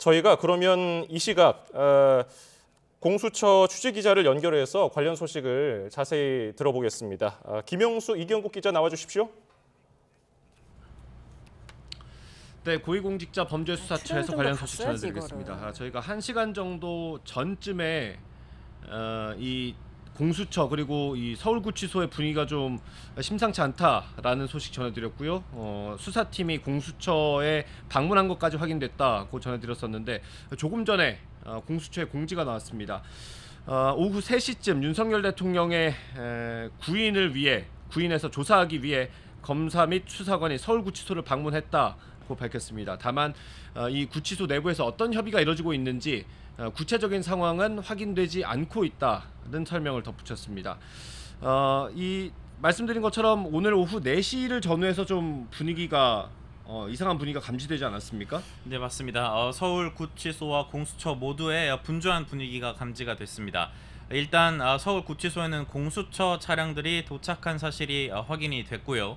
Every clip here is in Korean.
저희가 그러면 이 시각 공수처 취재기자를 연결해서 관련 소식을 자세히 들어보겠습니다. 김영수, 이경국 기자 나와주십시오. 네, 고위공직자 범죄수사처에서 관련 소식 전해드리겠습니다. 저희가 1시간 정도 전쯤에 이 공수처 그리고 이 서울구치소의 분위기가 좀 심상치 않다라는 소식 전해드렸고요. 수사팀이 공수처에 방문한 것까지 확인됐다고 전해드렸었는데 조금 전에 공수처의 공지가 나왔습니다. 오후 3시쯤 윤석열 대통령의 구인에서 조사하기 위해 검사 및 수사관이 서울구치소를 방문했다고 밝혔습니다. 다만 이 구치소 내부에서 어떤 협의가 이뤄지고 있는지 구체적인 상황은 확인되지 않고 있다는 설명을 덧붙였습니다. 이 말씀드린 것처럼 오늘 오후 4시를 전후해서 좀 분위기가 이상한 분위기가 감지되지 않았습니까? 네, 맞습니다. 서울구치소와 공수처 모두의 분주한 분위기가 감지가 됐습니다. 일단 서울구치소에는 공수처 차량들이 도착한 사실이 확인이 됐고요.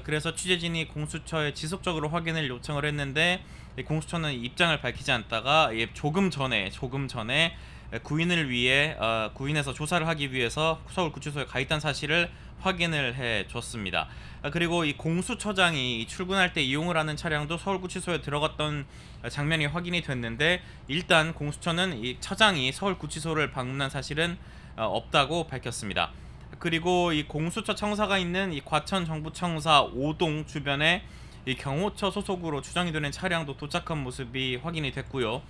그래서 취재진이 공수처에 지속적으로 확인을 요청을 했는데 공수처는 입장을 밝히지 않다가 조금 전에 구인을 위해 구인에서 조사를 하기 위해서 서울구치소에 가 있다는 사실을 확인을 해줬습니다. 그리고 이 공수처장이 출근할 때 이용을 하는 차량도 서울구치소에 들어갔던 장면이 확인이 됐는데 일단 공수처는 이 처장이 서울구치소를 방문한 사실은 없다고 밝혔습니다. 그리고 이 공수처 청사가 있는 이 과천 정부청사 5동 주변에 이 경호처 소속으로 추정이 되는 차량도 도착한 모습이 확인이 됐고요.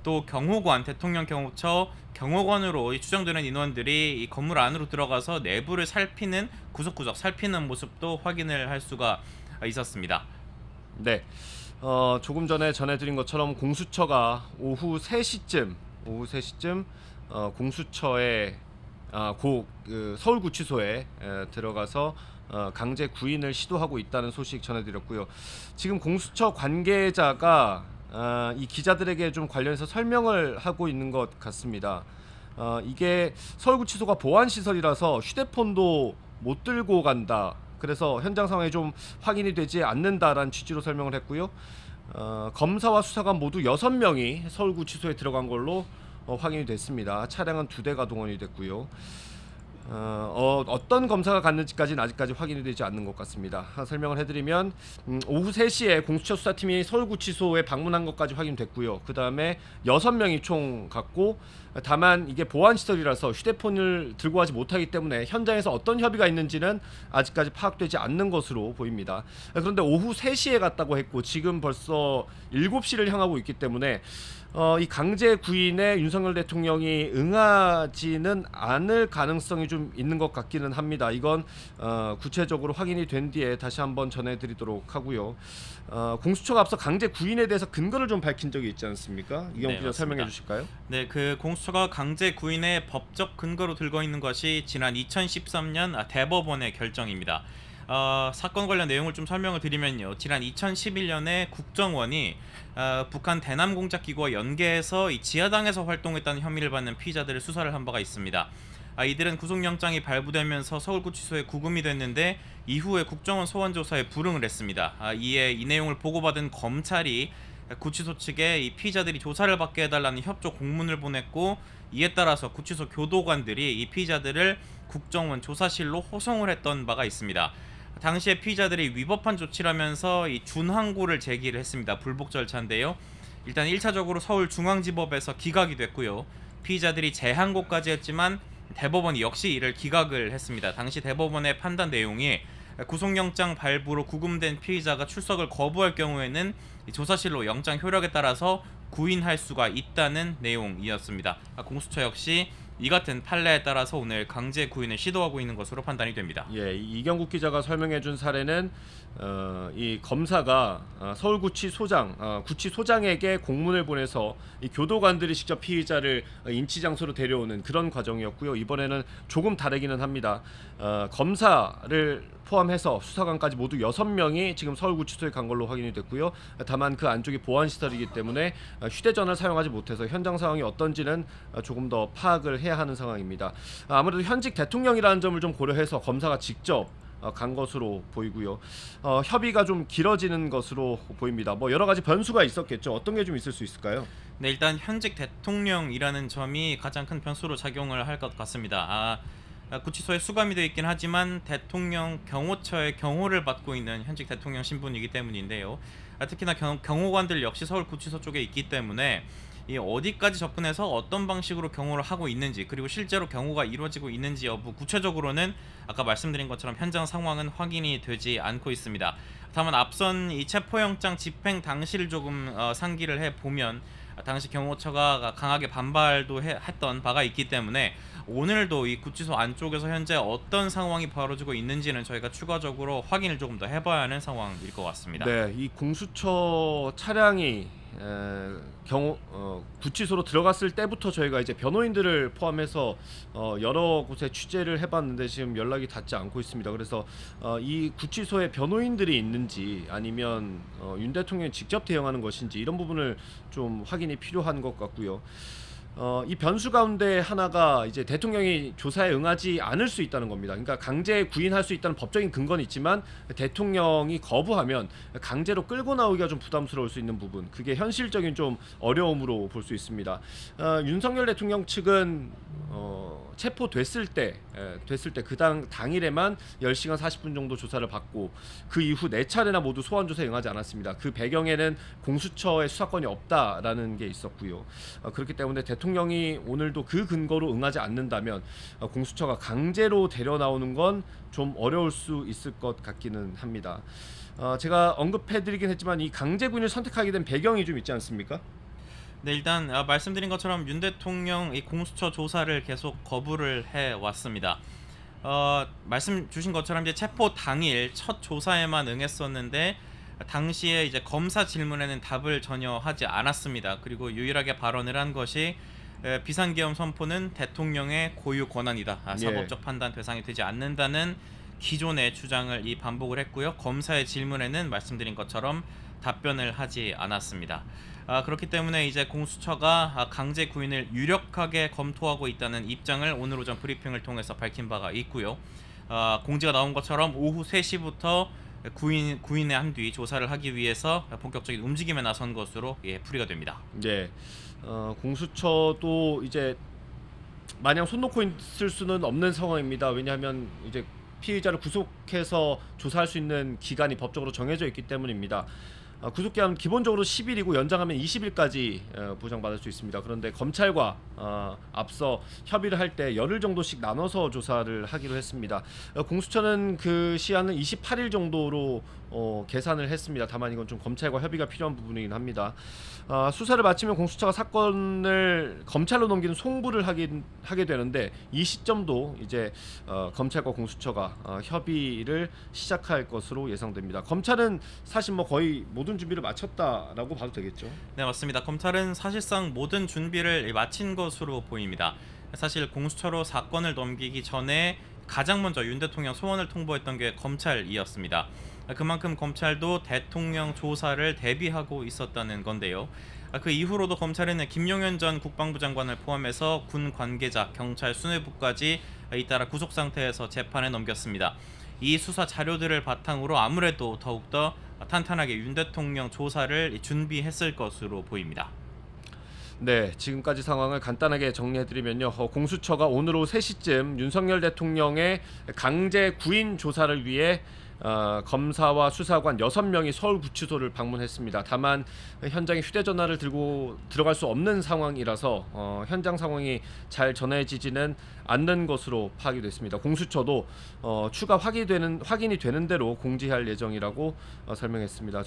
또 경호관, 대통령 경호처 경호관으로 추정되는 인원들이 이 건물 안으로 들어가서 내부를 살피는 구석구석 살피는 모습도 확인을 할 수가 있었습니다. 네, 조금 전에 전해드린 것처럼 공수처가 오후 3시쯤 공수처에 서울구치소에 들어가서 강제 구인을 시도하고 있다는 소식 전해드렸고요. 지금 공수처 관계자가 이 기자들에게 좀 관련해서 설명을 하고 있는 것 같습니다. 이게 서울구치소가 보안시설이라서 휴대폰도 못 들고 간다. 그래서 현장 상황이 좀 확인이 되지 않는다라는 취지로 설명을 했고요. 검사와 수사관 모두 6명이 서울구치소에 들어간 걸로 확인이 됐습니다. 차량은 2대가 동원이 됐고요. 어떤 검사가 갔는지까지는 아직까지 확인이 되지 않는 것 같습니다. 설명을 해드리면 오후 3시에 공수처 수사팀이 서울구치소에 방문한 것까지 확인됐고요. 그 다음에 6명이 총 갔고, 다만 이게 보안시설이라서 휴대폰을 들고 가지 못하기 때문에 현장에서 어떤 협의가 있는지는 아직까지 파악되지 않는 것으로 보입니다. 그런데 오후 3시에 갔다고 했고 지금 벌써 7시를 향하고 있기 때문에 이 강제 구인에 윤석열 대통령이 응하지는 않을 가능성이 좀 있는 것 같기는 합니다. 이건 구체적으로 확인이 된 뒤에 다시 한번 전해드리도록 하고요. 공수처가 앞서 강제 구인에 대해서 근거를 좀 밝힌 적이 있지 않습니까? 이경국 기자 설명해 주실까요? 네, 그 공수처가 강제 구인의 법적 근거로 들고 있는 것이 지난 2013년 대법원의 결정입니다. 사건 관련 내용을 좀 설명을 드리면요. 지난 2011년에 국정원이 북한 대남공작기구와 연계해서 이 지하당에서 활동했다는 혐의를 받는 피의자들을 수사를 한 바가 있습니다. 이들은 구속영장이 발부되면서 서울구치소에 구금이 됐는데 이후에 국정원 소환조사에 불응을 했습니다. 이에 이 내용을 보고받은 검찰이 구치소 측에 이 피의자들이 조사를 받게 해달라는 협조 공문을 보냈고, 이에 따라서 구치소 교도관들이 이 피의자들을 국정원 조사실로 호송을 했던 바가 있습니다. 당시에 피의자들이 위법한 조치라면서 이 준항고를 제기를 했습니다. 불복 절차인데요. 일단 1차적으로 서울중앙지법에서 기각이 됐고요. 피의자들이 재항고까지 했지만 대법원이 역시 이를 기각을 했습니다. 당시 대법원의 판단 내용이 구속영장 발부로 구금된 피의자가 출석을 거부할 경우에는 조사실로 영장 효력에 따라서 구인할 수가 있다는 내용이었습니다. 공수처 역시 이 같은 판례에 따라서 오늘 강제 구인을 시도하고 있는 것으로 판단이 됩니다. 예, 이경국 기자가 설명해준 사례는 이 검사가 서울구치소장, 구치소장에게 공문을 보내서 이 교도관들이 직접 피의자를 인치 장소로 데려오는 그런 과정이었고요. 이번에는 조금 다르기는 합니다. 검사를 포함해서 수사관까지 모두 6명이 지금 서울구치소에 간 걸로 확인이 됐고요. 다만 그 안쪽이 보안시설이기 때문에 휴대전화를 사용하지 못해서 현장 상황이 어떤지는 조금 더 파악을 해야 하는 상황입니다. 아무래도 현직 대통령이라는 점을 좀 고려해서 검사가 직접 간 것으로 보이고요. 협의가 좀 길어지는 것으로 보입니다. 뭐 여러 가지 변수가 있었겠죠. 어떤 게 좀 있을 수 있을까요? 네, 일단 현직 대통령이라는 점이 가장 큰 변수로 작용을 할 것 같습니다. 구치소에 수감이 되어 있긴 하지만 대통령 경호처의 경호를 받고 있는 현직 대통령 신분이기 때문인데요. 특히나 경호관들 역시 서울 구치소 쪽에 있기 때문에 이 어디까지 접근해서 어떤 방식으로 경호를 하고 있는지, 그리고 실제로 경호가 이루어지고 있는지 여부, 구체적으로는 아까 말씀드린 것처럼 현장 상황은 확인이 되지 않고 있습니다. 다만 앞선 이 체포영장 집행 당시를 조금 상기를 해보면 당시 경호처가 강하게 반발도 했던 바가 있기 때문에 오늘도 이 구치소 안쪽에서 현재 어떤 상황이 벌어지고 있는지는 저희가 추가적으로 확인을 조금 더 해봐야 하는 상황일 것 같습니다. 네, 이 공수처 차량이 구치소로 들어갔을 때부터 저희가 이제 변호인들을 포함해서 여러 곳에 취재를 해봤는데 지금 연락이 닿지 않고 있습니다. 그래서 이 구치소에 변호인들이 있는지 아니면 윤 대통령이 직접 대응하는 것인지 이런 부분을 좀 확인이 필요한 것 같고요. 이 변수 가운데 하나가 이제 대통령이 조사에 응하지 않을 수 있다는 겁니다. 그러니까 강제 구인할 수 있다는 법적인 근거는 있지만 대통령이 거부하면 강제로 끌고 나오기가 좀 부담스러울 수 있는 부분, 그게 현실적인 좀 어려움으로 볼 수 있습니다. 윤석열 대통령 측은 체포됐을 때 그 당일에만 10시간 40분 정도 조사를 받고 그 이후 4차례나 모두 소환 조사에 응하지 않았습니다. 그 배경에는 공수처의 수사권이 없다라는 게 있었고요. 그렇기 때문에 대통령이 오늘도 그 근거로 응하지 않는다면 공수처가 강제로 데려 나오는 건 좀 어려울 수 있을 것 같기는 합니다. 제가 언급해드리긴 했지만 이 강제 구인을 선택하게 된 배경이 좀 있지 않습니까? 네, 일단 말씀드린 것처럼 윤 대통령 이 공수처 조사를 계속 거부를 해 왔습니다. 말씀 주신 것처럼 이제 체포 당일 첫 조사에만 응했었는데 당시에 이제 검사 질문에는 답을 전혀 하지 않았습니다. 그리고 유일하게 발언을 한 것이 비상계엄 선포는 대통령의 고유 권한이다. 사법적 판단 대상이 되지 않는다는 기존의 주장을 반복을 했고요. 검사의 질문에는 말씀드린 것처럼 답변을 하지 않았습니다. 그렇기 때문에 이제 공수처가 강제 구인을 유력하게 검토하고 있다는 입장을 오늘 오전 브리핑을 통해서 밝힌 바가 있고요. 공지가 나온 것처럼 오후 3시부터 구인에 한 뒤 조사를 하기 위해서 본격적인 움직임에 나선 것으로 풀이가 됩니다. 네, 공수처도 이제 마냥 손 놓고 있을 수는 없는 상황입니다. 왜냐하면 이제 피의자를 구속해서 조사할 수 있는 기간이 법적으로 정해져 있기 때문입니다. 구속기한 기본적으로 10일이고 연장하면 20일까지 보장받을 수 있습니다. 그런데 검찰과 앞서 협의를 할 때 열흘 정도씩 나눠서 조사를 하기로 했습니다. 공수처는 그 시한은 28일 정도로 계산을 했습니다. 다만 이건 좀 검찰과 협의가 필요한 부분이긴 합니다. 수사를 마치면 공수처가 사건을 검찰로 넘기는 송부를 하게 되는데 이 시점도 이제 검찰과 공수처가 협의를 시작할 것으로 예상됩니다. 검찰은 사실 뭐 거의 모든 준비를 마쳤다라고 봐도 되겠죠? 네, 맞습니다. 검찰은 사실상 모든 준비를 마친 것으로 보입니다. 사실 공수처로 사건을 넘기기 전에 가장 먼저 윤 대통령 소원을 통보했던 게 검찰이었습니다. 그만큼 검찰도 대통령 조사를 대비하고 있었다는 건데요. 그 이후로도 검찰은 김용현 전 국방부 장관을 포함해서 군 관계자, 경찰 수뇌부까지 잇따라 구속 상태에서 재판에 넘겼습니다. 이 수사 자료들을 바탕으로 아무래도 더욱더 탄탄하게 윤 대통령 조사를 준비했을 것으로 보입니다. 네, 지금까지 상황을 간단하게 정리해드리면요. 공수처가 오늘 오후 3시쯤 윤석열 대통령의 강제 구인 조사를 위해 검사와 수사관 6명이 서울구치소를 방문했습니다. 다만 현장에 휴대전화를 들고 들어갈 수 없는 상황이라서 현장 상황이 잘 전해지지는 않는 것으로 파악이 됐습니다. 공수처도 추가 확인이 되는 대로 공지할 예정이라고 설명했습니다.